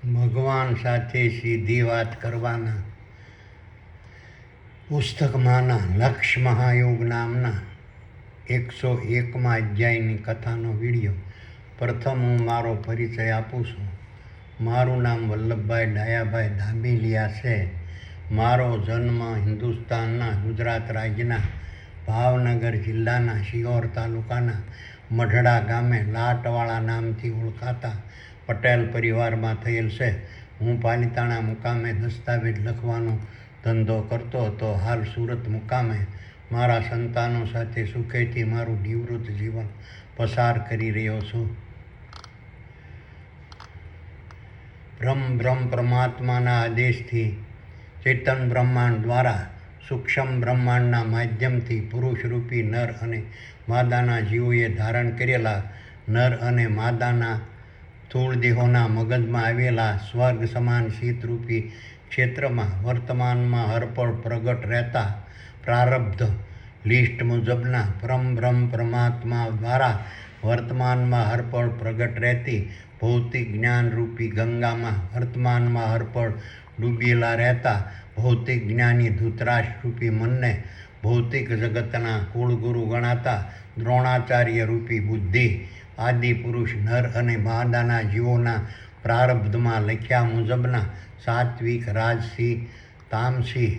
ભગવાન સાથે સીધી વાત કરવાના પુસ્તકમાંના લક્ષ મહાયોગ નામના 101મા અધ્યાયની કથાનો વિડીયો. પ્રથમ હું મારો પરિચય આપું છું. મારું નામ વલ્લભભાઈ ડાયાભાઈ દાંભીલિયા છે. મારો જન્મ હિન્દુસ્તાનના ગુજરાત રાજ્યના ભાવનગર જિલ્લાના શિહોર તાલુકાના મઢડા ગામે લાટવાળા નામથી ઓળખાતા પટેલ પરિવારમાં થયેલ છે. હું પાલિતાણા મુકામે દસ્તાવેજ લખવાનો ધંધો કરતો હતો. હાલ સુરત મુકામે મારા સંતાનો સાથે સુખેથી મારું નિવૃત્ત જીવન પસાર કરી રહ્યો છું. બ્રહ્મ પરમાત્માના આદેશથી ચેતન બ્રહ્માંડ દ્વારા સૂક્ષ્મ બ્રહ્માંડના માધ્યમથી પુરુષરૂપી નર અને માદાના જીવોએ ધારણ કરેલા નર અને માદાના સ્થૂળ દેહોના મગજમાં આવેલા સ્વર્ગ સમાન શીતરૂપી ક્ષેત્રમાં વર્તમાનમાં હરપળ પ્રગટ રહેતા પ્રારબ્ધ લિસ્ટ મુજબના બ્રહ્મ પરમાત્મા દ્વારા વર્તમાનમાં હરપળ પ્રગટ રહેતી ભૌતિક જ્ઞાનરૂપી ગંગામાં વર્તમાનમાં હરપળ ડૂબેલા રહેતા ભૌતિક જ્ઞાની ધૃતરાષ્ટ્રરૂપી મનને ભૌતિક જગતના કુળગુરુ ગણાતા દ્રોણાચાર્ય રૂપી બુદ્ધિ આદિ પુરુષ નર અને માદાના જીવોના પ્રારબ્ધમાં લખ્યા મુજબના સાત્વિક રાજસી તામસી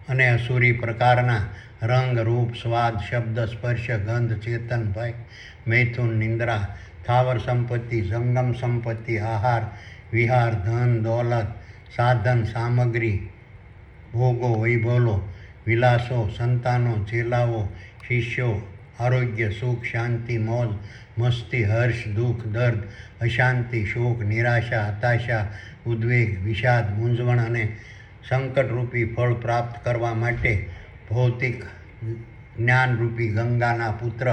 અને અસુરી પ્રકારના રંગ રૂપ સ્વાદ શબ્દ સ્પર્શ ગંધ ચેતન ભય મૈથુન નિંદ્રા સ્થાવર સંપત્તિ જંગમ સંપત્તિ આહાર વિહાર ધન દોલત સાધન સામગ્રી ભોગો વૈભવો વિલાસો સંતાનો ચેલાઓ શિષ્યો આરોગ્ય સુખ શાંતિ મોજ મસ્તી હર્ષ દુઃખ દર્દ અશાંતિ શોક નિરાશા હતાશા ઉદ્વેગ વિષાદ મૂંઝવણ અને સંકટરૂપી ફળ પ્રાપ્ત કરવા માટે ભૌતિક જ્ઞાનરૂપી ગંગાના પુત્ર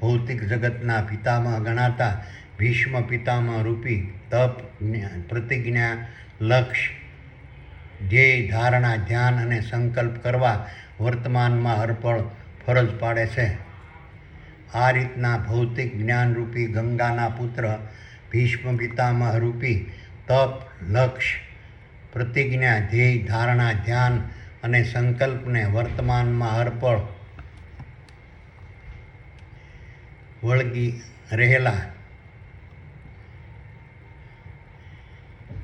ભૌતિક જગતના પિતામહ ગણાતા ભીષ્મ પિતામહ રૂપી તપ પ્રતિજ્ઞા લક્ષ્ય ધ્યેય ધારણા ધ્યાન અને સંકલ્પ કરવા વર્તમાનમાં હરપળ ફરજ પાડે છે. આ રીતના ભૌતિક જ્ઞાનરૂપી ગંગાના પુત્ર ભીષ્મ પિતામહ રૂપી તપ લક્ષ્ય પ્રતિજ્ઞા ધ્યેય ધારણા ધ્યાન અને સંકલ્પને વર્તમાનમાં હરપળ વળગી રહેલા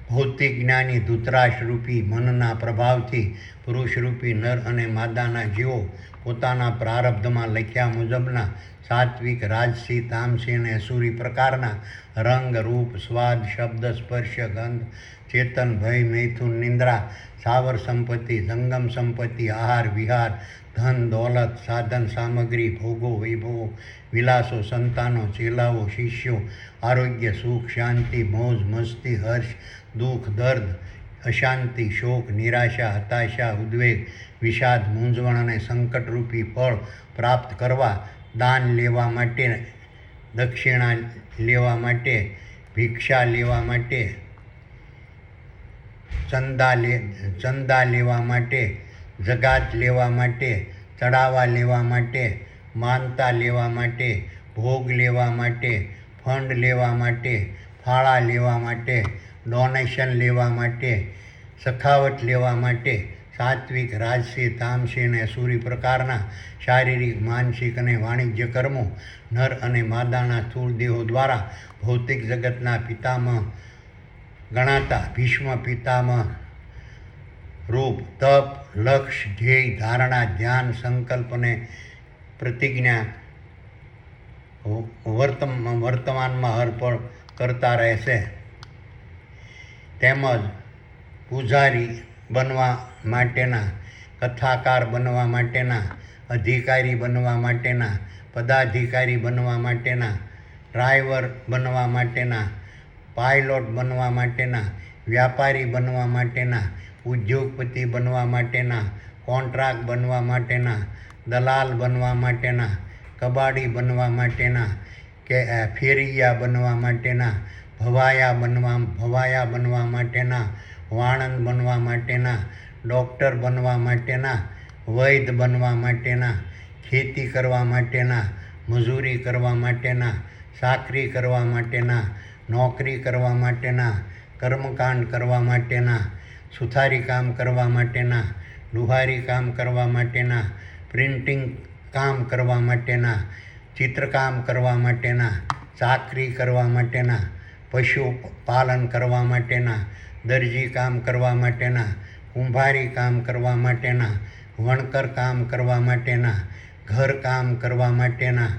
ભૌતિક જ્ઞાની ધૃતરાષ્ટ્રરૂપી મનના પ્રભાવથી પુરુષરૂપી નર અને માદાના જીવો પોતાના પ્રારબ્ધમાં લખ્યા મુજબના સાત્વિક રાજસી તામસી અને અસુરી પ્રકારના રંગ રૂપ સ્વાદ શબ્દ સ્પર્શ ગંધ ચેતન ભય મૈથુન નિંદ્રા સ્થાવર સંપત્તિ જંગમ સંપત્તિ આહાર વિહાર ધન દોલત સાધન સામગ્રી ભોગો વૈભવો વિલાસો સંતાનો ચેલાઓ શિષ્યો આરોગ્ય સુખ શાંતિ મોજ મસ્તી હર્ષ દુઃખ દર્દ અશાંતિ શોક નિરાશા હતાશા ઉદ્વેગ વિષાદ મૂંઝવણ અને સંકટરૂપી ફળ પ્રાપ્ત કરવા દાન લેવા માટે દક્ષિણા લેવા માટે ભિક્ષા લેવા માટે ચંદા લેવા માટે જગાત લેવા માટે ચડાવા લેવા માટે માનતા લેવા માટે ભોગ લેવા માટે ફંડ લેવા માટે ફાળા લેવા માટે ડોનેશન લેવા માટે સખાવત લેવા માટે સાત્વિક રાજસી તામસી અને અસુરી પ્રકારના શારીરિક માનસિક અને વાણિજ્ય કર્મો નર અને માદાના સ્થૂળ દેહો દ્વારા ભૌતિક જગતના પિતામહ ગણાતા ભીષ્મ પિતામહ રૂપ તપ લક્ષ્ય ધ્યેય ધારણા ધ્યાન સંકલ્પ અને પ્રતિજ્ઞા વર્તમાનમાં હરપળ કરતા રહેશે. તેમજ પૂજારી બનવા માટેના કથાકાર બનવા માટેના અધિકારી બનવા માટેના પદાધિકારી બનવા માટેના ડ્રાઈવર બનવા માટેના પાયલોટ બનવા માટેના વ્યાપારી બનવા માટેના ઉદ્યોગપતિ બનવા માટેના કોન્ટ્રાક્ટ બનવા માટેના દલાલ બનવા માટેના કબાડી બનવા માટેના કે ફેરિયા બનવા માટેના ભવાયા બનવા માટેના વાણંદ બનવા માટેના ડૉક્ટર બનવા માટેના વૈદ બનવા માટેના ખેતી કરવા માટેના મજૂરી કરવા માટેના, ચાકરી કરવા માટેના, નોકરી કરવા માટેના, કર્મકાંડ કરવા માટેના, સુથારી કામ કરવા માટેના, લુહારી કામ કરવા માટેના, પ્રિન્ટિંગ કામ કરવા માટેના, ચિત્રકામ કરવા માટેના, ચાકરી કરવા માટેના, પશુપાલન કરવા માટેના, દરજી કામ કરવા માટેના, કુંભારી કામ કરવા માટેના, વણકર કામ કરવા માટેના, ઘર કામ કરવા માટેના,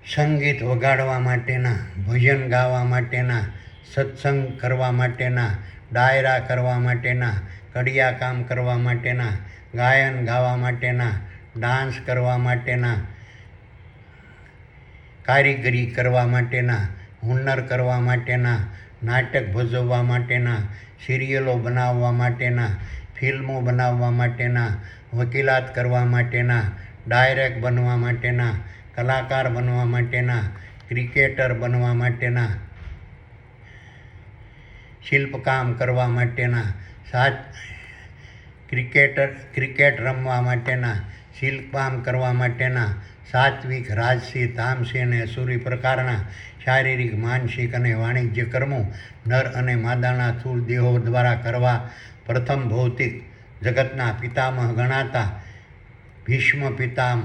સંગીત વગાડવા માટેના, ભજન ગાવા માટેના, સત્સંગ કરવા માટેના, ડાયરા કરવા માટેના, કડિયા કામ કરવા માટેના, ગાયન ગાવા માટેના, ડાન્સ કરવા માટેના, કારીગરી કરવા માટેના, હુનર કરવા માટેના, નાટક ભજવવા માટેના, સિરિયલો બનાવવા માટેના, ફિલ્મો બનાવવા માટેના, વકીલાત કરવા માટેના, ડાયરેક્ટ બનવા માટેના, કલાકાર બનવા માટેના, ક્રિકેટર બનવા માટેના, શિલ્પકામ કરવા માટેના, ક્રિકેટ રમવા માટેના, શિલ્પકામ કરવા માટેના, સાત્વિક, રાજસી, તામસી અને અસુરી પ્રકારના શારીરિક, માનસિક અને વાણિજ્ય કર્મો નર અને માદાના સ્થૂળ દેહો દ્વારા કરવા પ્રથમ ભૌતિક જગતના પિતામહ ગણાતા ભીષ્મ પિતામહ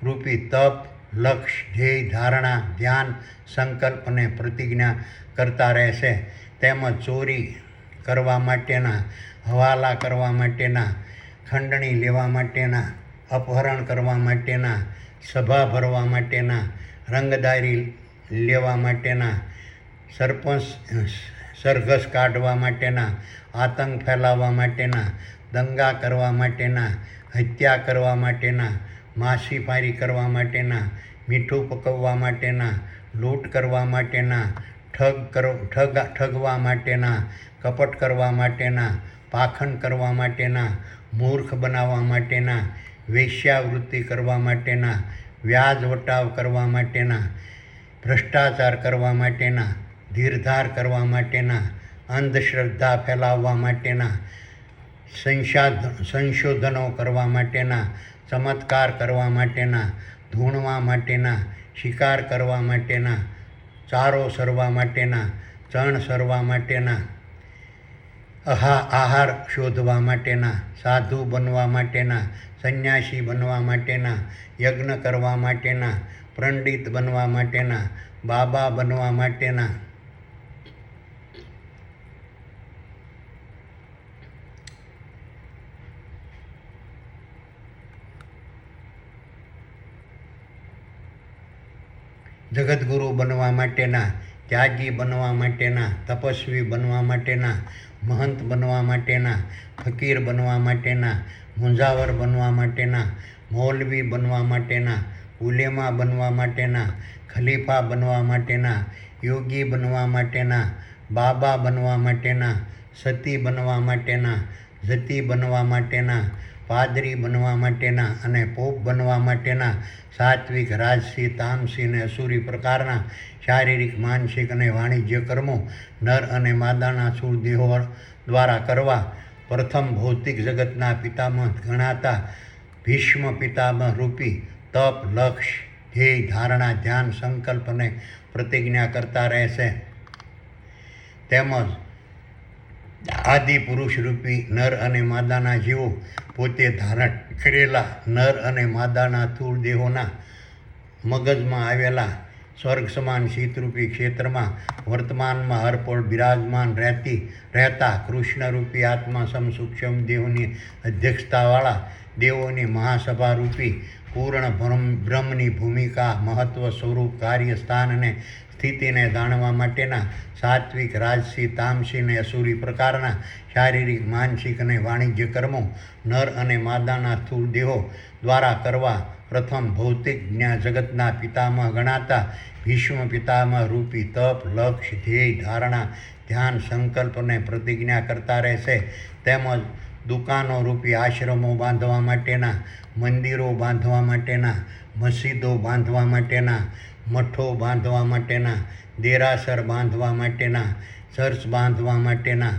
રૂપી તપ, લક્ષ્ય, ધ્યેય, ધારણા, ધ્યાન, સંકલ્પ અને પ્રતિજ્ઞા કરતા રહેશે. તેમજ ચોરી કરવા માટેના, હવાલા કરવા માટેના, ખંડણી લેવા માટેના, અપહરણ કરવા માટેના, સભા ભરવા માટેના, રંગદારી લેવા માટેના, સરઘસ કાઢવા માટેના, આતંક ફેલાવવા માટેના, દંગા કરવા માટેના, હત્યા કરવા માટેના, માછીમારી કરવા માટેના, મીઠું પકવવા માટેના, લૂંટ કરવા માટેના, ઠગવા માટેના, કપટ કરવા માટેના, પાખંડ કરવા માટેના, મૂર્ખ બનાવવા માટેના, વેશ્યાવૃત્તિ કરવા માટેના, વ્યાજ વટાવ કરવા માટેના, ભ્રષ્ટાચાર કરવા માટેના, ધીરધાર કરવા માટેના, અંધશ્રદ્ધા ફેલાવવા માટેના, સંશોધનો કરવા માટેના, ચમત્કાર કરવા માટેના, ધૂણવા માટેના, શિકાર કરવા માટેના, ચારો સરવા માટેના, ચણ સરવા માટેના, આહાર શોધવા માટેના, સાધુ બનવા માટેના, સંન્યાસી બનવા માટેના, યજ્ઞ કરવા માટેના, પંડિત બનવા માટેના, બાબા બનવા માટેના, જગતગુરુ બનવા માટેના, ત્યાગી બનવા માટેના, તપસ્વી બનવા માટેના, મહંત બનવા માટેના, ફકીર બનવા માટેના, મુંજાવર બનવા માટેના, મૌલવી બનવા માટેના, ઉલેમા બનવા માટેના, ખલીફા બનવા માટેના, યોગી બનવા માટેના, બાબા બનવા માટેના, સતી બનવા માટેના, જતી બનવા માટેના, પાદરી બનવા માટેના અને પોપ બનવા માટેના સાત્વિક, રાજસી, તામસી અને અસુરી પ્રકારના શારીરિક, માનસિક અને વાણિજ્ય કર્મો નર અને માદાના સ્થૂળ દેહો દ્વારા કરવા પ્રથમ ભૌતિક જગતના પિતામહ ગણાતા ભીષ્મ પિતામહ રૂપી તપ, લક્ષ્ય, ધ્યેય, ધારણા, ધ્યાન, સંકલ્પ અને પ્રતિજ્ઞા કરતા રહેશે. તેમજ આદિ પુરુષ રૂપી નર અને માદાના જીવો પોતે ધારણ કરેલા નર અને માદાના સ્થૂળ દેહોના મગજમાં આવેલા સ્વર્ગ સમાન શીતરૂપી ક્ષેત્રમાં વર્તમાનમાં હરપળ બિરાજમાન રહેતા કૃષ્ણરૂપી આત્મા સૂક્ષ્મ દેહોની અધ્યક્ષતાવાળા દેવોની મહાસભા રૂપી પૂર્ણ બ્રહ્મની ભૂમિકા, મહત્વ, સ્વરૂપ, કાર્ય, સ્થાન અને સ્થિતિને જાણવા માટેના સાત્વિક, રાજસી, તામસી અને અસુરી પ્રકારના શારીરિક, માનસિક અને વાણિજ્ય કર્મો નર અને માદાના સ્થૂળ દેહો દ્વારા કરવા પ્રથમ ભૌતિક જગતના પિતામહ ગણાતા ભીષ્મ પિતામહ રૂપી તપ, લક્ષ્ય, ધ્યેય, ધારણા, ધ્યાન, સંકલ્પ અને પ્રતિજ્ઞા કરતા રહેશે. તેમજ દુકાનો રૂપી આશ્રમો બાંધવા માટેના, મંદિરો બાંધવા માટેના, મસ્જિદો બાંધવા માટેના, મઠો બાંધવા માટેના, દેરાસર બાંધવા માટેના, ચર્ચ બાંધવા માટેના,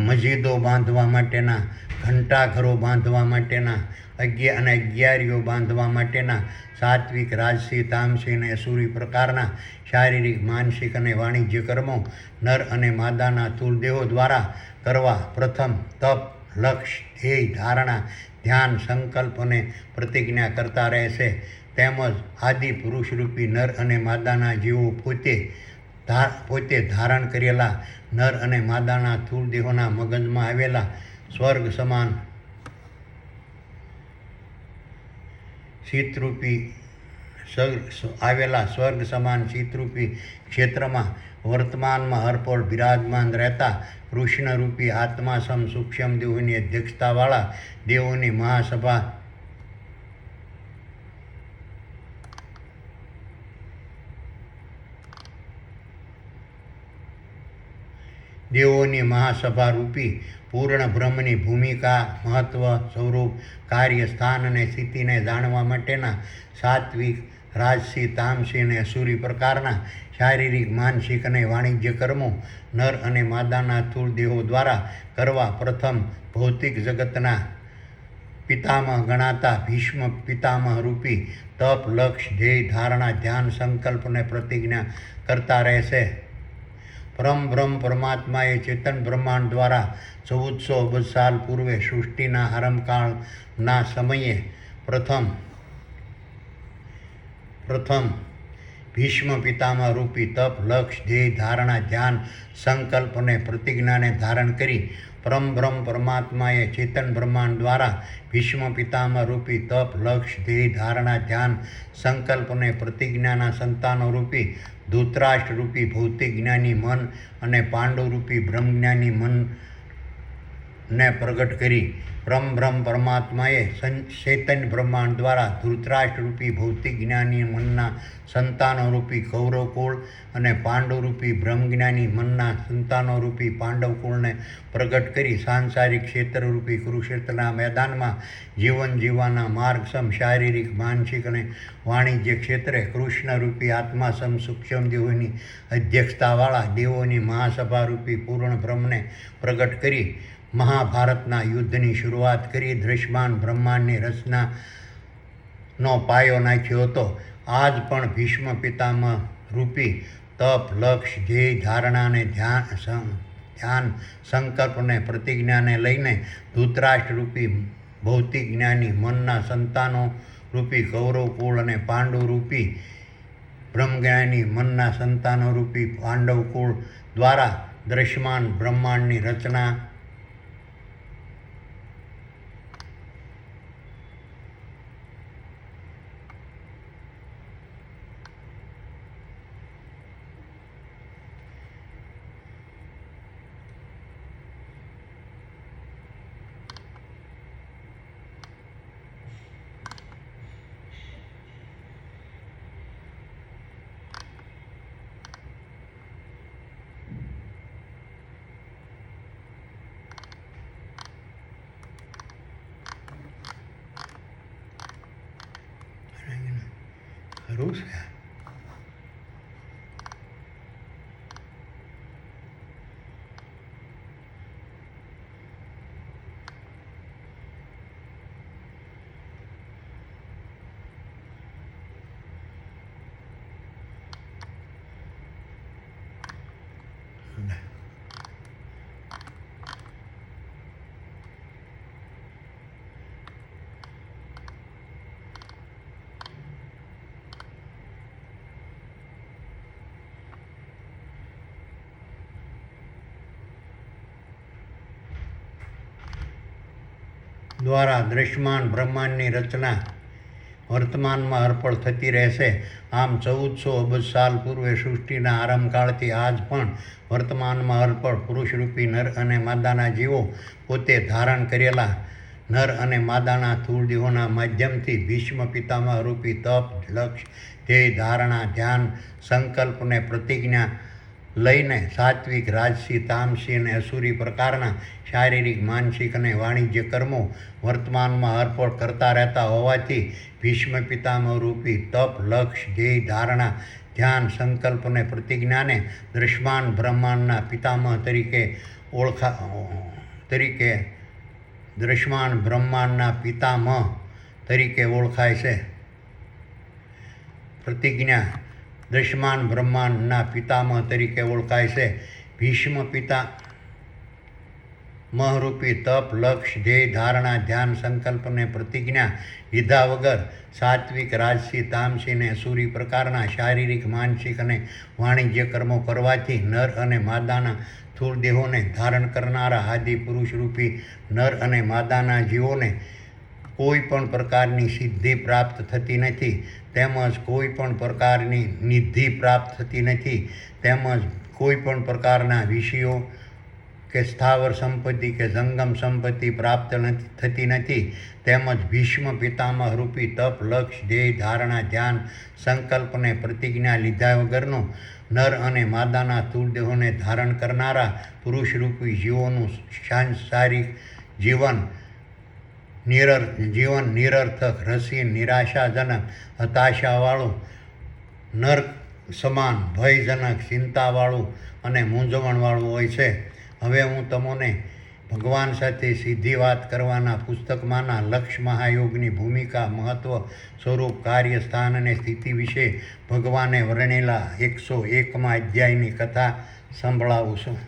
મસ્જિદો બાંધવા માટેના, ઘંટાઘરો બાંધવા માટેના, અગિયારીઓ બાંધવા માટેના સાત્વિક, રાજસી, તામસી અને અસુરી પ્રકારના શારીરિક, માનસિક અને વાણિજ્ય કર્મો નર અને માદાના સ્થૂળ દેહો દ્વારા કરવા પ્રથમ તપ, લક્ષ્ય, ધ્યેય, ધારણા, ધ્યાન, સંકલ્પ અને પ્રતિજ્ઞા કરતા રહેશે. તેમજ આદિ પુરુષરૂપી નર અને માદાના જીવો પોતે ધારણ કરેલા નર અને માદાના સ્થૂળ દેહોના મગજમાં આવેલા સ્વર્ગ સમાન શીતરૂપી ક્ષેત્રમાં વર્તમાનમાં હરપળ બિરાજમાન રહેતા કૃષ્ણરૂપી આત્મા સૂક્ષ્મ દેહોની અધ્યક્ષતાવાળા દેવોની મહાસભા રૂપી પૂર્ણ બ્રહ્મની ભૂમિકા, મહત્વ, સ્વરૂપ, કાર્ય, સ્થાન અને સ્થિતિને જાણવા માટેના સાત્વિક, રાજસી, તામસી અને અસુરી પ્રકારના શારીરિક, માનસિક અને વાણિજ્ય કર્મો નર અને માદાના સ્થૂળ દેહો દ્વારા કરવા પ્રથમ ભૌતિક જગતના પિતામહ ગણાતા ભીષ્મ પિતામહ રૂપી તપ, લક્ષ્ય, ધ્યેય, ધારણા, ધ્યાન, સંકલ્પ અને પ્રતિજ્ઞા કરતા રહેશે. પરમબ્રહ્મ પરમાત્માએ ચેતન બ્રહ્માંડ દ્વારા 1400 અબજ સાલ પૂર્વે સૃષ્ટિના આરંભકાળના સમયે પ્રથમ ભીષ્મ પિતામહ રૂપી તપ, લક્ષ્ય, ધ્યેય, ધારણા, ધ્યાન, સંકલ્પ અને પ્રતિજ્ઞાને ધારણ કરી પરમબ્રહ્મ પરમાત્માએ ચેતન બ્રહ્માંડ દ્વારા ભીષ્મ પિતામહ રૂપી તપ, લક્ષ્ય, ધ્યેય, ધારણા, ધ્યાન, સંકલ્પ અને પ્રતિજ્ઞાના સંતાનો રૂપી ધૃતરાષ્ટ્ર રૂપી ભૌતિક જ્ઞાની મન અને પાંડુ રૂપી બ્રહ્મજ્ઞાની મનને પ્રગટ કરી. પરમબ્રહ્મ પરમાત્માએ ચૈતન્ય બ્રહ્માંડ દ્વારા ધૃતરાષ્ટ્ર રૂપી ભૌતિક જ્ઞાની મનના સંતાનો રૂપી કૌરવકુળ અને પાંડુ રૂપી બ્રહ્મજ્ઞાની મનના સંતાનો રૂપી પાંડવકુળને પ્રગટ કરી સાંસારિક ક્ષેત્ર રૂપી કુરુક્ષેત્રના મેદાનમાં જીવન જીવવાના માર્ગસમ શારીરિક, માનસિક અને વાણિજ્ય ક્ષેત્રે કૃષ્ણરૂપી આત્મા સૂક્ષ્મ દેહોની અધ્યક્ષતાવાળા દેવોની મહાસભા રૂપી પૂર્ણ બ્રહ્મને પ્રગટ કરી મહાભારતના યુદ્ધની શરૂઆત કરી દૃશ્યમાન બ્રહ્માંડની રચનાનો પાયો નાખ્યો હતો. આજ પણ ભીષ્મ પિતામહ રૂપી તપ, લક્ષ્ય, ધ્યેય, ધારણા અને ધ્યાન, સંકલ્પ અને પ્રતિજ્ઞાને લઈને ધૃતરાષ્ટ્ર રૂપી ભૌતિક જ્ઞાની મનના સંતાનો રૂપી કૌરવકુળ અને પાંડુ રૂપી બ્રહ્મજ્ઞાની મનના સંતાનો રૂપી પાંડવકુળ દ્વારા દૃશ્યમાન બ્રહ્માંડની રચના ખરું છે. દ્વારા દૃશ્યમાન બ્રહ્માંડની રચના વર્તમાનમાં હરપળ થતી રહેશે. આમ 1400 અબજ સાલ પૂર્વે સૃષ્ટિના આરંભકાળથી આજ પણ વર્તમાનમાં હરપળ પુરુષરૂપી નર અને માદાના જીવો પોતે ધારણ કરેલા નર અને માદાના સ્થૂળ દેહોના માધ્યમથી ભીષ્મ પિતામહ રૂપી તપ, લક્ષ્ય, ધ્યેય, ધારણા, ધ્યાન, સંકલ્પ અને પ્રતિજ્ઞા લઈને સાત્વિક, રાજસી, તામસી અને અસુરી પ્રકારના શારીરિક, માનસિક અને વાણિજ્ય કર્મો વર્તમાનમાં હરપળ કરતા રહેતા હોવાથી ભીષ્મ પિતામહ રૂપી તપ, લક્ષ્ય, ધ્યેય, ધારણા, ધ્યાન, સંકલ્પ અને પ્રતિજ્ઞાને દૃશ્યમાન બ્રહ્માંડના પિતામહ દૃશ્યમાન બ્રહ્માંડના પિતામહ તરીકે ઓળખાય છે. પ્રતિજ્ઞા દૃશ્યમાન બ્રહ્માંડના પિતામહ તરીકે ઓળખાય છે. ભીષ્મ પિતા મહરૂપી તપ, લક્ષ્ય, ધ્યેય, ધારણા, ધ્યાન, સંકલ્પને પ્રતિજ્ઞા લીધા વગર સાત્વિક, રાજસી, તામસી ને અસુરી પ્રકારના શારીરિક, માનસિક અને વાણિજ્ય કર્મો કરવાથી નર અને માદાના સ્થૂળ દેહોને ધારણ કરનારા આદિ પુરુષ રૂપી નર અને માદાના જીવોને કોઈ પણ પ્રકારની સિદ્ધિ પ્રાપ્ત થતી નથી, તેમજ કોઈ પણ પ્રકારની નિધિ પ્રાપ્ત થતી નથી, તેમજ કોઈ પણ પ્રકારના વિષયો કે સ્થાવર સંપત્તિ કે જંગમ સંપત્તિ પ્રાપ્ત થતી નથી, તેમજ ભીષ્મ પિતામહ રૂપી તપ, લક્ષ્ય, ધ્યેય, ધારણા, ધ્યાન, સંકલ્પને પ્રતિજ્ઞા લીધા વગરનું નર અને માદાના સ્થૂળ દેહોને ધારણ કરનારા પુરુષરૂપી જીવોનું સાંસારિક જીવન નિરર્થક, રસીન, નિરાશાજનક, હતાશાવાળું, નર્ક સમાન, ભયજનક, ચિંતાવાળું અને મૂંઝવણવાળું હોય છે. હવે હું તમને ભગવાન સાથે સીધી વાત કરવાના પુસ્તકમાંના લક્ષ્ય મહાયોગની ભૂમિકા, મહત્વ, સ્વરૂપ, કાર્ય, સ્થાન અને સ્થિતિ વિશે ભગવાને વર્ણેલા 101મા અધ્યાયની કથા સંભળાવું છું.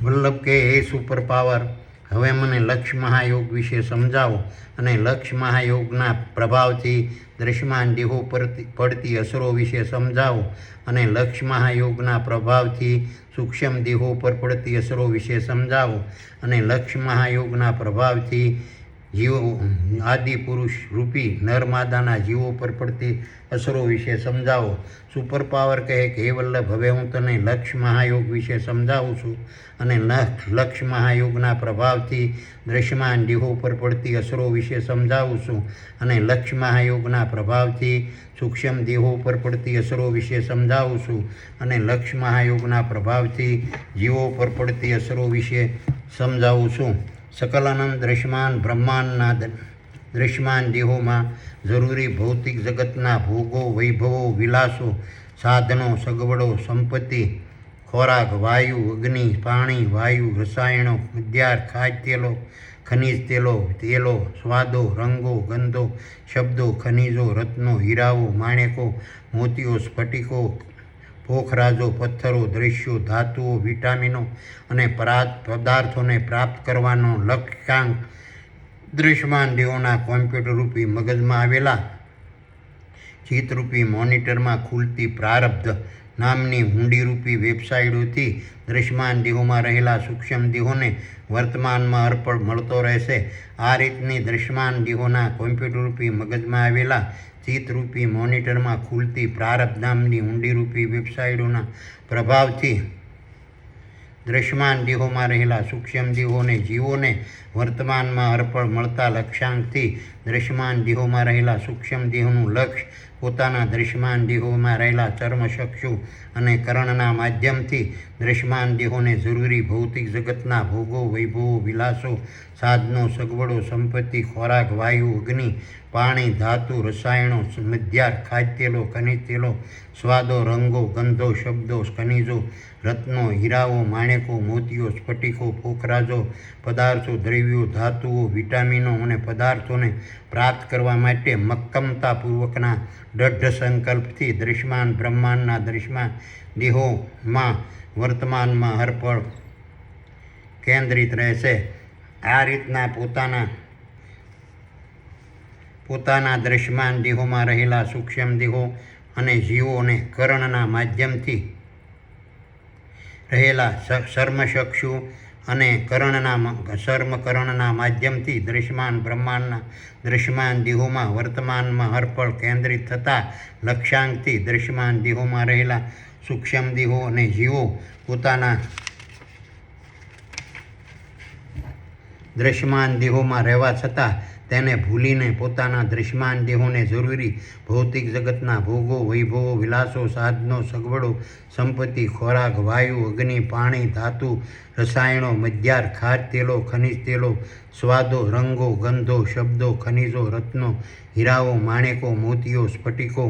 વલ્લભ કે હે સુપર પાવર, હવે મને લક્ષ્ય મહાયોગ વિશે સમજાવો અને લક્ષ્ય મહાયોગના પ્રભાવથી દૃશ્યમાન દેહો પર પડતી અસરો વિશે સમજાવો અને લક્ષ્ય મહાયોગના પ્રભાવથી સૂક્ષ્મ દેહો પર પડતી અસરો વિશે સમજાવો અને લક્ષ્ય મહાયોગના પ્રભાવથી જીવો આદિ પુરુષ રૂપી નરમાદાના જીવો પર પડતી અસરો વિશે સમજાવો. સુપર પાવર કહે કે હે વલ્લભ, હવે હું તને લક્ષ્ય મહાયોગ વિશે સમજાવું છું અને લક્ષ્ય મહાયોગના પ્રભાવથી દૃશ્યમાન દેહો પર પડતી અસરો વિશે સમજાવું છું અને લક્ષ્ય મહાયોગના પ્રભાવથી સૂક્ષ્મ દેહો પર પડતી અસરો વિશે સમજાવું છું અને લક્ષ્ય મહાયોગના પ્રભાવથી જીવો પર પડતી અસરો વિશે સમજાવું છું. સકલાનંદ દૃશ્યમાન બ્રહ્માંડના દૃશ્યમાન દેહોમાં જરૂરી ભૌતિક જગતના ભોગો, વૈભવો, વિલાસો, સાધનો, સગવડો, સંપત્તિ, ખોરાક, વાયુ, અગ્નિ, પાણી, વાયુ, રસાયણો, મદ્યાર, ખાદ્ય તેલો, ખનિજ તેલો, સ્વાદો, રંગો, ગંધો, શબ્દો, ખનિજો, રત્નો, હીરાઓ, માણેકો, મોતીઓ, સ્ફટિકો, પોખરાજો, પથ્થરો, દ્રશ્યો, ધાતુઓ, વિટામિનો અને પદાર્થોને પ્રાપ્ત કરવાનો લક્ષ્યાંક દૃશ્યમાન દેહોના કોમ્પ્યુટર રૂપી મગજમાં આવેલા ચિત્તરૂપી મોનિટરમાં ખુલતી પ્રારબ્ધ નામની ઊંડીરૂપી વેબસાઇટોથી દૃશ્યમાન દેહોમાં રહેલા સૂક્ષ્મ દેહોને વર્તમાનમાં અર્પણ મળતો રહેશે. આ રીતની દૃશ્યમાન દેહોના કોમ્પ્યુટરરૂપી મગજમાં આવેલા ચિત્તરૂપી મોનિટરમાં ખુલતી પ્રારબ્ધ નામની ઊંડીરૂપી વેબસાઇટોના પ્રભાવથી દૃશ્યમાન દેહોમાં રહેલા સૂક્ષ્મ દેહોને જીવોને વર્તમાનમાં અર્પણ મળતા લક્ષ્યાંકથી દૃશ્યમાન દેહોમાં રહેલા સૂક્ષ્મ દેહોનું લક્ષ્ય પોતાના દૃશ્યમાન દેહોમાં રહેલા ચર્મ, ચક્ષુ અને કર્ણના માધ્યમથી દૃશ્યમાન દેહોને જરૂરી ભૌતિક જગતના ભોગો, વૈભવો, વિલાસો, સાધનો, સગવડો, સંપત્તિ, ખોરાક, વાયુ, અગ્નિ, પાણી, ધાતુ, રસાયણો, મદ્યાર, ખાદ્ય તેલો, ખનિજ તેલો, સ્વાદો, રંગો, ગંધો, શબ્દો, ખનિજો, રત્નો, હીરાઓ, માણેકો, મોતીઓ, સ્ફટિકો, પોખરાજો, પદાર્થો, દ્રવ્યો, ધાતુઓ, વિટામિનો અને પદાર્થોને પ્રાપ્ત કરવા માટે મક્કમતાપૂર્વકના દૃઢ સંકલ્પથી દૃશ્યમાન બ્રહ્માંડના દૃશ્યમાન દેહોમાં વર્તમાનમાં અર્પણ કેન્દ્રિત રહેશે. આ રીતના પોતાના દૃશ્યમાન દેહોમાં રહેલા સૂક્ષ્મ દેહો અને જીવોને કર્ણના માધ્યમથી રહેલા ચર્મચક્ષુ અને કર્ણના માધ્યમથી દૃશ્યમાન બ્રહ્માંડના દૃશ્યમાન દેહોમાં વર્તમાનમાં અર્પણ કેન્દ્રિત થતા લક્ષ્યાંકથી દૃશ્યમાન દેહોમાં રહેલા સૂક્ષ્મ દેહો અને જીવો પોતાના દૃશ્યમાન દેહોમાં રહેવા છતાં તેને ભૂલીને પોતાના દૃશ્યમાન દેહોને જરૂરી ભૌતિક જગતના ભોગો, વૈભવો, વિલાસો, સાધનો, સગવડો, સંપત્તિ, ખોરાક, વાયુ, અગ્નિ, પાણી, ધાતુ, રસાયણો, મધ્યાર, ખાદ્ય તેલો, ખનિજ તેલો, સ્વાદો, રંગો, ગંધો, શબ્દો, ખનિજો, રત્નો, હીરાઓ, માણેકો, મોતીઓ, સ્ફટિકો,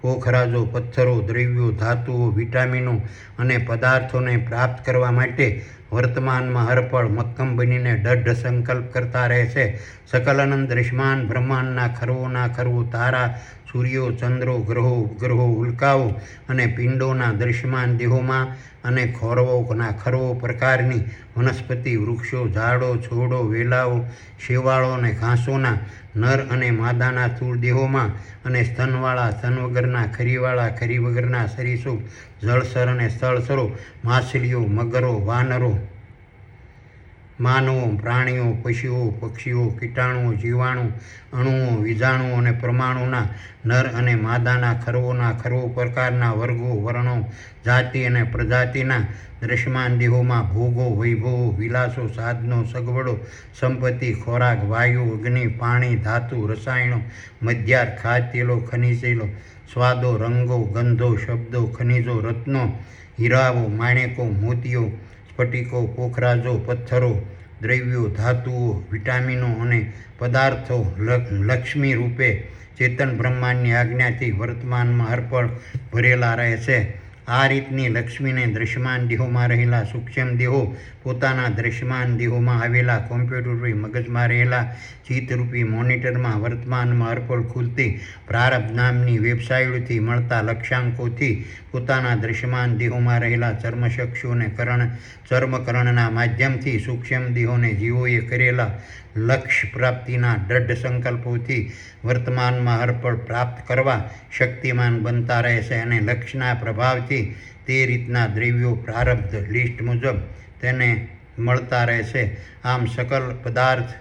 પોખરાજો, પથ્થરો, દ્રવ્યો, ધાતુઓ, વિટામિનો અને પદાર્થોને પ્રાપ્ત કરવા માટે વર્તમાનમાં હરપળ મક્કમ બનીને દૃઢ સંકલ્પ કરતા રહે છે. સકલ દૃશ્યમાન બ્રહ્માંડના ખરવોના ખરવો તારા, સૂર્યો, ચંદ્રો, ગ્રહો, ઉપગ્રહો, ઉલ્કાઓ અને પિંડોના દૃશ્યમાન દેહોમાં અને ખોરવોના ખરવો પ્રકારની વનસ્પતિ, વૃક્ષો, ઝાડો, છોડો, વેલાઓ, શેવાળો અને ઘાસોના નર અને માદાના સ્થૂળ દેહોમાં અને સ્તનવાળા, સ્તન વગરના, ખરીવાળા, ખરી વગરના, સરીસૃપ, જળસર અને સ્થળસરો, માછલીઓ, મગરો, વાનરો, માનવો, પ્રાણીઓ, પશુઓ, પક્ષીઓ, કીટાણુઓ, જીવાણુ, અણુઓ, વીજાણુઓ અને પરમાણુના નર અને માદાના ખરવોના ખરવો પ્રકારના વર્ગો, વર્ણો, જાતિ અને પ્રજાતિના દૃશ્યમાન દેહોમાં ભોગો, વૈભવો, વિલાસો, સાધનો, સગવડો, સંપત્તિ, ખોરાક, વાયુ, અગ્નિ, પાણી, ધાતુ, રસાયણો, મધ્યાર, ખાદ્ય તેલો, ખનિજ તેલો, સ્વાદો, રંગો, ગંધો, શબ્દો, ખનિજો, રત્નો, હીરાઓ, માણેકો, મોતીઓ, સ્ફટિકો, પોખરાજો, પથ્થરો, દ્રવ્યો, ધાતુઓ, વિટામિનો અને પદાર્થો લક્ષ્મી રૂપે ચેતન બ્રહ્માંડની આજ્ઞાથી વર્તમાનમાં હરપળ ભરેલા રહે છે. આ રીતની લક્ષ્મીને દૃશ્યમાન દેહોમાં રહેલા સૂક્ષ્મ દેહો પોતાના દૃશ્યમાન દેહોમાં આવેલા કોમ્પ્યુટરરૂપી મગજમાં રહેલા ચિત્તરૂપી મોનિટરમાં વર્તમાનમાં હરપળ ખુલતી પ્રારબ્ધ નામની વેબસાઇટથી મળતા લક્ષ્યાંકોથી પોતાના દૃશ્યમાન દેહોમાં રહેલા ચર્મચક્ષુને ચર્મકરણના માધ્યમથી સૂક્ષ્મ દેહોને જીવોએ કરેલા લક્ષ્ય પ્રાપ્તિના દ્રઢ સંકલ્પોથી વર્તમાનમાં હરપળ પ્રાપ્ત કરવા શક્તિમાન બનતા રહે છે અને લક્ષ્યના પ્રભાવથી તે રીતના દ્રવ્યો પ્રારબ્ધ લિસ્ટ મુજબ તેને મળતા રહે છે. આમ સકલ પદાર્થ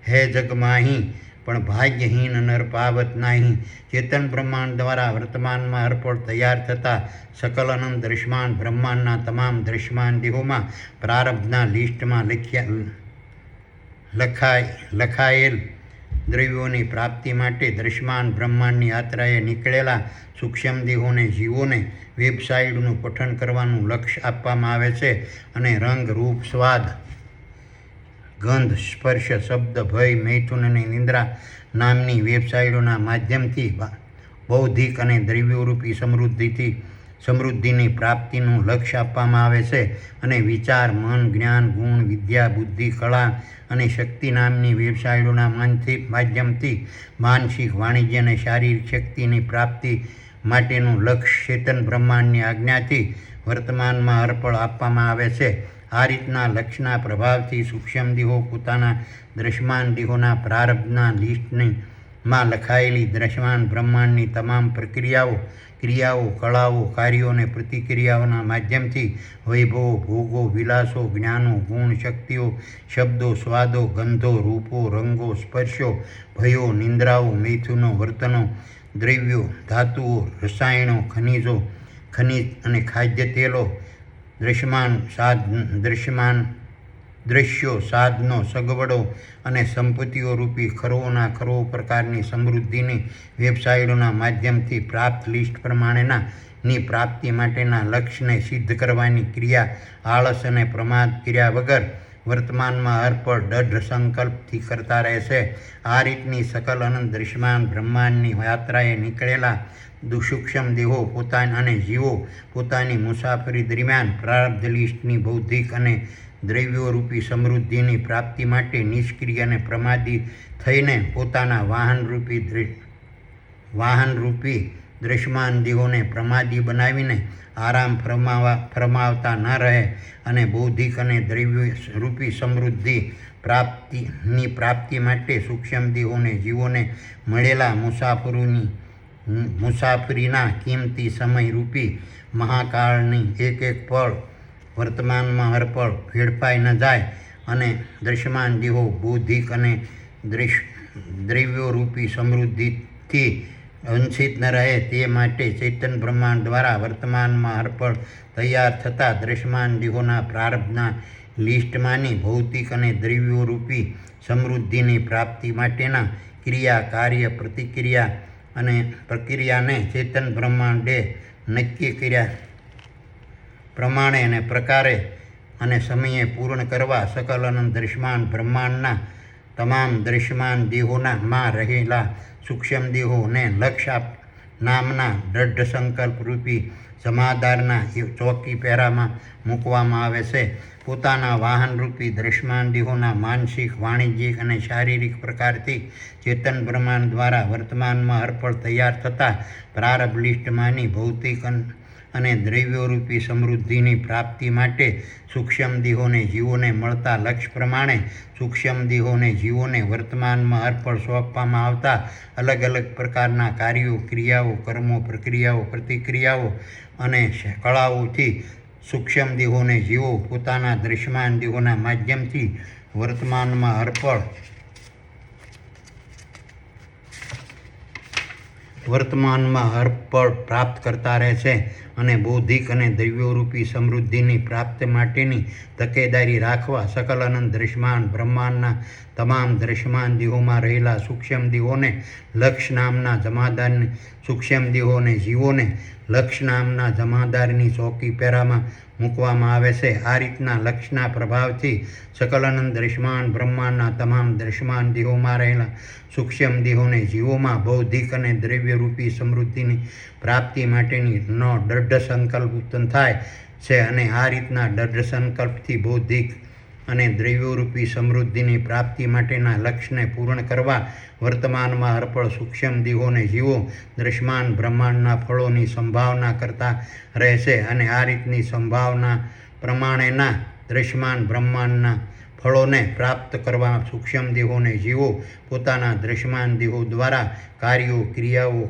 હે જગમાહી પણ ભાગ્યહીન નર પાવત નાહી. ચેતન બ્રહ્માંડ દ્વારા વર્તમાનમાં હરપળ તૈયાર થતા સકલ અનંત દૃશ્યમાન બ્રહ્માંડના તમામ દૃશ્યમાન દેહોમાં પ્રારબ્ધના લિસ્ટમાં લખાયેલ દ્રવ્યોની પ્રાપ્તિ માટે દૃશ્યમાન બ્રહ્માંડની યાત્રાએ નીકળેલા સૂક્ષ્મ દેહોને જીવોને વેબસાઇટનું પઠન કરવાનું લક્ષ્ય આપવામાં આવે છે અને રંગ, રૂપ, સ્વાદ, ગંધ, સ્પર્શ, શબ્દ, ભય, મૈથુન અને નિંદ્રા નામની વેબસાઇટોના માધ્યમથી બૌદ્ધિક અને દ્રવ્યોરૂપી સમૃદ્ધિની પ્રાપ્તિનું લક્ષ્ય આપવામાં આવે છે અને વિચાર, મન, જ્ઞાન, ગુણ, વિદ્યા, બુદ્ધિ, કળા અને શક્તિ નામની વેબસાઇટોના માધ્યમથી માનસિક, વાણિજ્ય અને શારીરિક શક્તિની પ્રાપ્તિ માટેનું લક્ષ્ય ચેતન બ્રહ્માંડની આજ્ઞાથી વર્તમાનમાં હરપળ આપવામાં આવે છે. આ રીતના લક્ષ્યના પ્રભાવથી સૂક્ષ્મ દેહો પોતાના દૃશ્યમાન દેહોના પ્રારબ્ધના લિસ્ટમાં લખાયેલી દૃશ્યમાન બ્રહ્માંડની તમામ ક્રિયાઓ, કળાઓ, કાર્યો અને પ્રતિક્રિયાઓના માધ્યમથી વૈભવો, ભોગો, વિલાસો, જ્ઞાનો, ગુણ, શક્તિઓ, શબ્દો, સ્વાદો, ગંધો, રૂપો, રંગો, સ્પર્શો, ભયો, નિંદ્રાઓ, મૈથુનો, વર્તનો, દ્રવ્યો, ધાતુઓ, રસાયણો, ખનિજ અને ખાદ્ય તેલો, દૃશ્યો, સાધનો, સગવડો અને સંપત્તિઓ રૂપી ખરવોના ખરવો પ્રકારની સમૃદ્ધિની વેબસાઇટોના માધ્યમથી પ્રાપ્ત લિસ્ટ પ્રમાણેની પ્રાપ્તિ માટેના લક્ષ્યને સિદ્ધ કરવાની ક્રિયા આળસ અને પ્રમાદ કર્યા વગર વર્તમાનમાં હરપળ દ્રઢ સંકલ્પથી કરતા રહે છે. આ રીતની સકલ અનંત દૃશ્યમાન બ્રહ્માંડની યાત્રાએ નીકળેલા સૂક્ષ્મ દેહો અને જીવો પોતાની મુસાફરી દરમિયાન પ્રારબ્ધ લિસ્ટની બૌદ્ધિક અને દ્રવ્યોરૂપી સમૃદ્ધિની પ્રાપ્તિ માટે નિષ્ક્રિય અને પ્રમાદી થઈને પોતાના વાહનરૂપી દૃશ્યમાન દેહોને પ્રમાદી બનાવીને આરામ ફરમાવતા ન રહે અને બૌદ્ધિક અને દ્રવ્યરૂપી સમૃદ્ધિ પ્રાપ્તિ માટે સૂક્ષ્મ દેહોને જીવોને મળેલા મુસાફરીના કિંમતી સમયરૂપી મહાકાળની એક પળ વર્તમાનમાં હરપળ વેડફાઈ ન જાય અને દૃશ્યમાન દેહો બૌદ્ધિક અને દ્રવ્યોરૂપી સમૃદ્ધિથી વંચિત ન રહે તે માટે ચૈતન્ય બ્રહ્માંડ દ્વારા વર્તમાનમાં હરપળ તૈયાર થતા દૃશ્યમાન દેહોના પ્રારબ્ધના લિસ્ટમાંની ભૌતિક અને દ્રવ્યોરૂપી સમૃદ્ધિની પ્રાપ્તિ માટેના ક્રિયા, કાર્ય, પ્રતિક્રિયા અને પ્રક્રિયાને ચેતન બ્રહ્માંડે નક્કી કર્યા પ્રમાણે અને પ્રકારે અને સમયે પૂર્ણ કરવા સકલ અનંત દૃશ્યમાન બ્રહ્માંડના તમામ દૃશ્યમાન દેહોમાં રહેલા સૂક્ષ્મ દેહોને લક્ષ નામના દ્રઢ સંકલ્પ રૂપી જમાદારના ચોકી પહેરામાં મૂકવામાં આવે છે. પોતાના વાહનરૂપી દૃશ્યમાન દેહોના માનસિક, વાણિજ્યિક અને શારીરિક પ્રકારથી ચેતન બ્રહ્માંડ દ્વારા વર્તમાનમાં અર્પણ તૈયાર થતા પ્રારબ્ધ લિસ્ટમાંની ભૌતિક અને દ્રવ્યોરૂપી સમૃદ્ધિની પ્રાપ્તિ માટે સૂક્ષ્મ દેહોને જીવોને મળતા લક્ષ્ય પ્રમાણે સૂક્ષ્મ દેહોને જીવોને વર્તમાનમાં અર્પણ સોંપવામાં આવતા અલગ અલગ પ્રકારના કાર્યો, ક્રિયાઓ, કર્મો, પ્રક્રિયાઓ, પ્રતિક્રિયાઓ અને કળાઓથી સૂક્ષ્મ દેહોને જીવો પોતાના દૃશ્યમાન દેહોના માધ્યમથી વર્તમાનમાં અર્પણ પ્રાપ્ત કરતા રહે છે અને બૌદ્ધિક અને દ્રવ્યોરૂપી સમૃદ્ધિની પ્રાપ્તિ માટેની તકેદારી રાખવા સકલ અનંત દૃશ્યમાન બ્રહ્માંડના તમામ દૃશ્યમાન દેહોમાં રહેલા સૂક્ષ્મ દેહોને લક્ષ નામના જમાદારની સૂક્ષ્મ દેહોને જીવોને લક્ષ નામના જમાદારની ચોકી પહેરામાં મૂકવામાં આવે છે. આ રીતના લક્ષના પ્રભાવથી સકલ અનંત દૃશ્યમાન બ્રહ્માંડના તમામ દૃશ્યમાન દેહોમાં રહેલા સૂક્ષ્મ દેહોને જીવોમાં બૌદ્ધિક અને દ્રવ્યરૂપી સમૃદ્ધિની પ્રાપ્તિ માટેની દ્રઢ સંકલ્પ ઉત્પન્ન થાય છે અને આ રીતના દ્રઢ સંકલ્પથી બૌદ્ધિક અને દ્રવ્યોરૂપી સમૃદ્ધિની પ્રાપ્તિ માટેના લક્ષ્યને પૂર્ણ કરવા વર્તમાનમાં અર્પણ સૂક્ષ્મ દેહોને જીવો દૃશ્યમાન બ્રહ્માંડના ફળોની સંભાવના કરતા રહે છે અને આ રીતની સંભાવના પ્રમાણેના દૃશ્યમાન બ્રહ્માંડના ફળોને પ્રાપ્ત કરવા સૂક્ષ્મ દેહોને જીવો પોતાના દૃશ્યમાન દેહો દ્વારા કાર્યો, ક્રિયાઓ,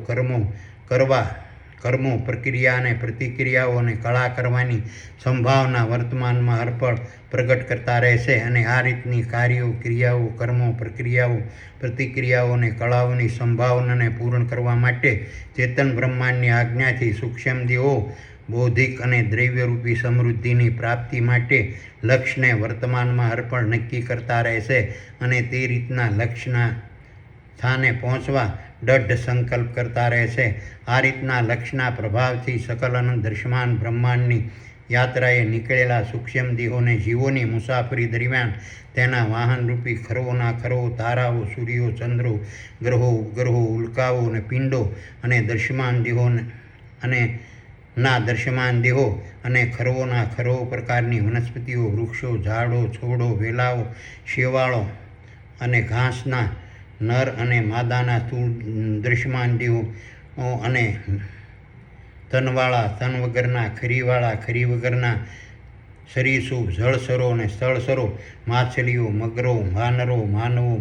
કર્મો, પ્રક્રિયા અને પ્રતિક્રિયાઓ અને કળા કરવાની સંભાવના વર્તમાનમાં અર્પણ પ્રગટ કરતા રહેશે અને આ રીતની કાર્યો, ક્રિયાઓ, કર્મો, પ્રક્રિયાઓ, પ્રતિક્રિયાઓ અને કળાઓની સંભાવનાને પૂર્ણ કરવા માટે ચેતન બ્રહ્માંડની આજ્ઞાથી સૂક્ષ્મ દેહો બૌદ્ધિક અને દ્રવ્યરૂપી સમૃદ્ધિની પ્રાપ્તિ માટે લક્ષ્યને વર્તમાનમાં અર્પણ નક્કી કરતા રહેશે અને તે રીતના લક્ષ્યના સ્થાને પહોંચવા દ્રઢ સંકલ્પ કરતા રહેશે. આ રીતના લક્ષ્યના પ્રભાવથી સકલ અનંત દૃશ્યમાન બ્રહ્માંડની યાત્રાએ નીકળેલા સૂક્ષ્મ દેહોને જીવોની મુસાફરી દરમિયાન તેના વાહનરૂપી ખરવોના ખરવો, તારાઓ, સૂર્યો, ચંદ્રો, ગ્રહો, ઉપગ્રહો, ઉલ્કાઓ અને પિંડો અને દૃશ્યમાન દેહો અને દૃશ્યમાન દેહો અને ખરવોના ખરવો પ્રકારની વનસ્પતિઓ, વૃક્ષો, ઝાડો, છોડો, વેલાઓ, શેવાળો અને ઘાસના નર અને માદાના દૃશ્યમાન દેહો અને તનવાળા, તન વગરના, ખરીવાળા, ખરી વગરના, સરીસૃપ, જળસરો અને સ્થળસરો, માછલીઓ, મગરો, વાનરો, માનવો,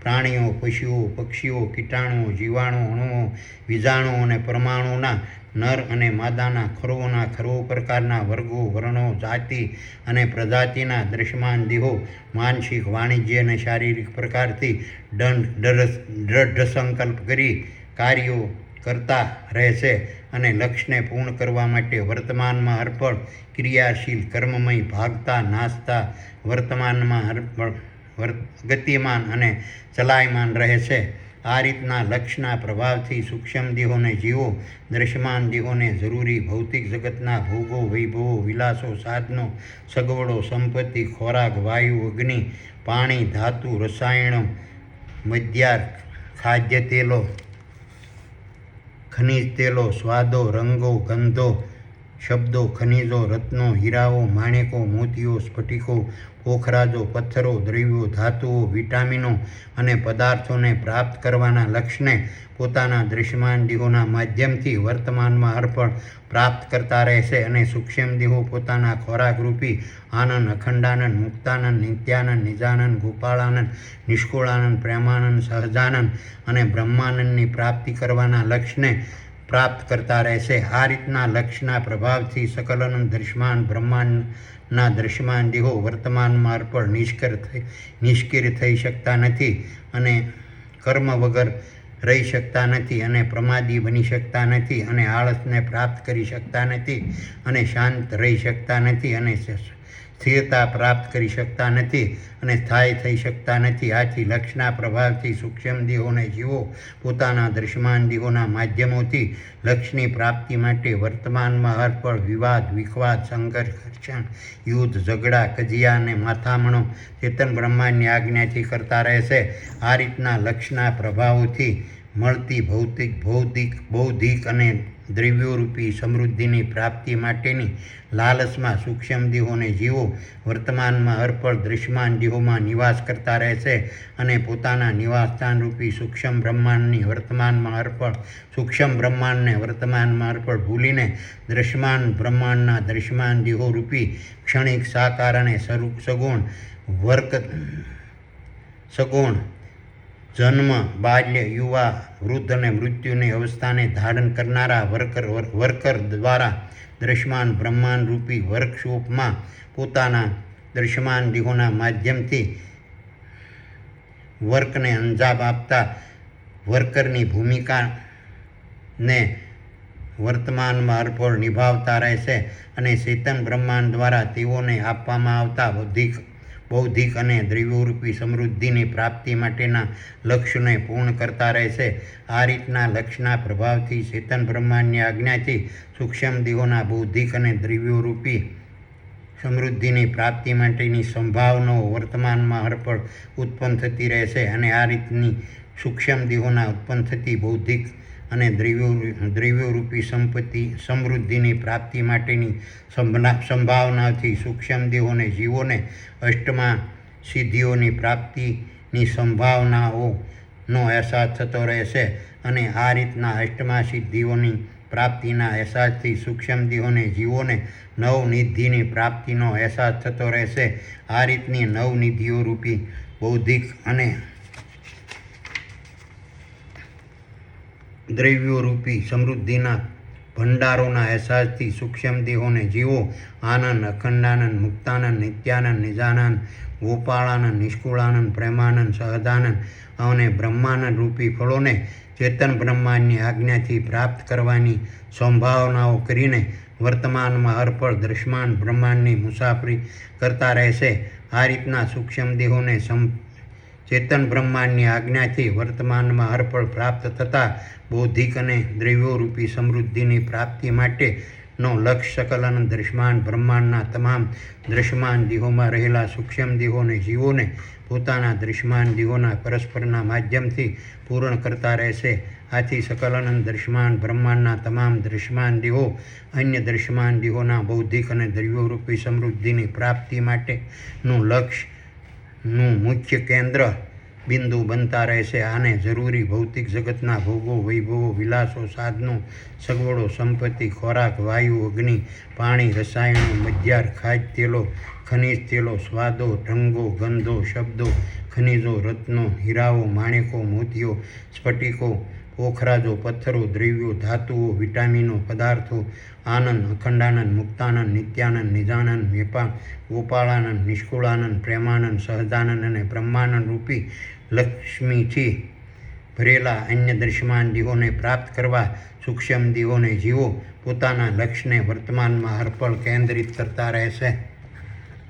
પ્રાણીઓ, પશુઓ, પક્ષીઓ, કીટાણુઓ, જીવાણુઓ, અણુઓ, બીજાણુઓ અને પરમાણુના નર અને માદાના ખરવોના ખરવો પ્રકારના વર્ગો, વર્ણો, જાતિ અને પ્રજાતિના દૃશ્યમાન દેહો માનસિક, વાણિજ્ય અને શારીરિક પ્રકારથી દ્રઢ સંકલ્પ કરી કાર્યો કરતા રહેશે અને લક્ષ્યને પૂર્ણ કરવા માટે વર્તમાનમાં અર્પણ ક્રિયાશીલ, કર્મમય, ભાગતા, નાચતા, વર્તમાનમાં ગતિમાન અને ચલાયમાન રહે છે. આ રીતના લક્ષ્યના પ્રભાવથી સૂક્ષ્મ દેહોને જીવો દૃશ્યમાન દેહોને જરૂરી ભૌતિક જગતના ભોગો, વૈભવો, વિલાસો, સાધનો, સગવડો, સંપત્તિ, ખોરાક, વાયુ, અગ્નિ, પાણી, ધાતુ, રસાયણો, મદ્યાર, ખાદ્ય તેલો, ખનિજ તેલો, સ્વાદો, રંગો, ગંધો, શબ્દો, ખનિજો, રત્નો, હીરાઓ, માણેકો, મોતીઓ, સ્ફટિકો, પોખરાજો, પથ્થરો, દ્રવ્યો, ધાતુઓ, વિટામિનો અને પદાર્થોને પ્રાપ્ત કરવાના લક્ષ્યને પોતાના દૃશ્યમાન દેહોના માધ્યમથી વર્તમાનમાં અર્પણ પ્રાપ્ત કરતા રહેશે અને સૂક્ષ્મ દેહો પોતાના ખોરાકરૂપી આનંદ, અખંડાનંદ, મુક્તાનંદ, નિત્યાનંદ, નિજાનંદ, ગોપાળાનંદ, નિષ્કુળાનંદ, પ્રેમાનંદ, સહજાનંદ અને બ્રહ્માનંદની પ્રાપ્તિ કરવાના લક્ષ્યને પ્રાપ્ત કરતા રહેશે. આ રીતના લક્ષ્યના પ્રભાવથી સકલ અનંત દૃશ્યમાન બ્રહ્માંડના દૃશ્યમાન દેહો વર્તમાનમાં અર્પણ નિષ્ક્રિય થઈ શકતા નથી અને કર્મ વગર રહી શકતા નથી અને પ્રમાદી બની શકતા નથી અને આળસને પ્રાપ્ત કરી શકતા નથી અને શાંત રહી શકતા નથી અને સ્થિરતા પ્રાપ્ત કરી શકતા નથી અને સ્થાયી થઈ શકતા નથી. આથી લક્ષના પ્રભાવથી સૂક્ષ્મ દેહોને જીવો પોતાના દૃશ્યમાન દેહોના માધ્યમોથી લક્ષ્યની પ્રાપ્તિ માટે વર્તમાનમાં હરપળ વિવાદ, વિખવાદ, સંઘર્ષ, ઘર્ષણ, યુદ્ધ, ઝઘડા, કજિયા અને માથામણો ચેતન બ્રહ્માંડની આજ્ઞાથી કરતા રહેશે. આ રીતના લક્ષ્યના પ્રભાવોથી મળતી બૌદ્ધિક અને દ્રવ્યોરૂપી સમૃદ્ધિની પ્રાપ્તિ માટેની લાલચમાં સૂક્ષ્મ દેહોને જીવો વર્તમાનમાં હરપળ દૃશ્યમાન દેહોમાં નિવાસ કરતા રહેશે અને પોતાના નિવાસસ્થાનરૂપી સૂક્ષ્મ બ્રહ્માંડની વર્તમાનમાં હરપળ સૂક્ષ્મ બ્રહ્માંડને વર્તમાનમાં હરપળ ભૂલીને દૃશ્યમાન બ્રહ્માંડના દૃશ્યમાન દેહોરૂપી ક્ષણિક સાકાર અને સગુણ જન્મ, બાલ્ય, યુવા, વૃદ્ધ અને મૃત્યુની અવસ્થાને ધારણ કરનારા વર્કર દ્વારા દૃશ્યમાન બ્રહ્માંડ રૂપી વર્કશોપમાં પોતાના દૃશ્યમાન દેહોના માધ્યમથી વર્કને અંજામ આપતા વર્કરની ભૂમિકાને વર્તમાનમાં હરપળ નિભાવતા રહેશે અને ચેતન બ્રહ્માંડ દ્વારા તેઓને આપવામાં આવતા બૌદ્ધિક અને દ્રવ્યોરૂપી સમૃદ્ધિની પ્રાપ્તિ માટેના લક્ષ્યને પૂર્ણ કરતા રહેશે. આ રીતના લક્ષ્યના પ્રભાવથી ચેતન બ્રહ્માંડની આજ્ઞાથી સૂક્ષ્મ દેહોના બૌદ્ધિક અને દ્રવ્યોરૂપી સમૃદ્ધિની પ્રાપ્તિ માટેની સંભાવનાઓ વર્તમાનમાં હરપળ ઉત્પન્ન થતી રહેશે અને આ રીતની સૂક્ષ્મ દેહોના ઉત્પન્ન થતી બૌદ્ધિક અને દ્રવ્યોરૂપી સમૃદ્ધિની પ્રાપ્તિ માટેની સંભાવનાથી સૂક્ષ્મ દેહોને જીવોને અષ્ટમા સિદ્ધિઓની પ્રાપ્તિની સંભાવનાઓનો અહેસાસ થતો રહેશે અને આ રીતના અષ્ટમા સિદ્ધિઓની પ્રાપ્તિના અહેસાસથી સૂક્ષ્મ દેહોને જીવોને નવનિધિની પ્રાપ્તિનો અહેસાસ થતો રહેશે. આ રીતની નવનિધિઓરૂપી બૌદ્ધિક અને દ્રવ્યોરૂપી સમૃદ્ધિના ભંડારોના અહેસાસથી સૂક્ષ્મ દેહોને જીવો આનંદ, અખંડાનંદ, મુક્તાનંદ, નિત્યાનંદ, નિજાનંદ, ગોપાળાનંદ, નિષ્કુળાનંદ, પ્રેમાનંદ, સહજાનંદ અને બ્રહ્માનંદ રૂપી ફળોને ચેતન બ્રહ્માંડની આજ્ઞાથી પ્રાપ્ત કરવાની સંભાવનાઓ કરીને વર્તમાનમાં હરપળ દૃશ્યમાન બ્રહ્માંડની મુસાફરી કરતા રહેશે. આ રીતના સૂક્ષ્મ દેહોને ચેતન બ્રહ્માંડની આજ્ઞાથી વર્તમાનમાં હરપળ પ્રાપ્ત થતા બૌદ્ધિક અને દ્રવ્યોરૂપી સમૃદ્ધિની પ્રાપ્તિ માટેનો લક્ષ્ય સકલ દૃશ્યમાન બ્રહ્માંડના તમામ દૃશ્યમાન દેહોમાં રહેલા સૂક્ષ્મ દેહોને જીવોને પોતાના દૃશ્યમાન દેહોના પરસ્પરના માધ્યમથી પૂર્ણ કરતા રહેશે. આથી સકલાનંદ દૃશ્યમાન બ્રહ્માંડના તમામ દૃશ્યમાન દેહો અન્ય દૃશ્યમાન દેહોના બૌદ્ધિક અને દ્રવ્યોરૂપી સમૃદ્ધિની પ્રાપ્તિ માટેનું લક્ષ્યનું મુખ્ય કેન્દ્ર બિંદુ બનતા રહેશે. આને જરૂરી ભૌતિક જગતના ભોગો, વૈભવો, વિલાસો, સાધનો, સગવડો, સંપત્તિ, ખોરાક, વાયુ, અગ્નિ, પાણી, રસાયણો, મધ્યાર, ખાદ્ય તેલો, ખનિજ તેલો, સ્વાદો, રંગો, ગંધો, શબ્દો, ખનિજો, રત્નો, હીરાઓ, માણેકો, મોતીઓ, સ્ફટિકો, પોખરાજો, પથ્થરો, દ્રવ્યો, ધાતુઓ, વિટામિનો, પદાર્થો, આનંદ, અખંડાનંદ, મુક્તાનંદ, નિત્યાનંદ, નિજાનંદ, ગોપાળાનંદ, નિષ્કુળાનંદ, પ્રેમાનંદ, સહજાનંદ અને બ્રહ્માનંદ રૂપી લક્ષ્મીથી ભરેલા અન્ય દૃશ્યમાન દેહોને પ્રાપ્ત કરવા સૂક્ષ્મ દેહોને જીવો પોતાના લક્ષ્યને વર્તમાનમાં હરપળ કેન્દ્રિત કરતા રહેશે.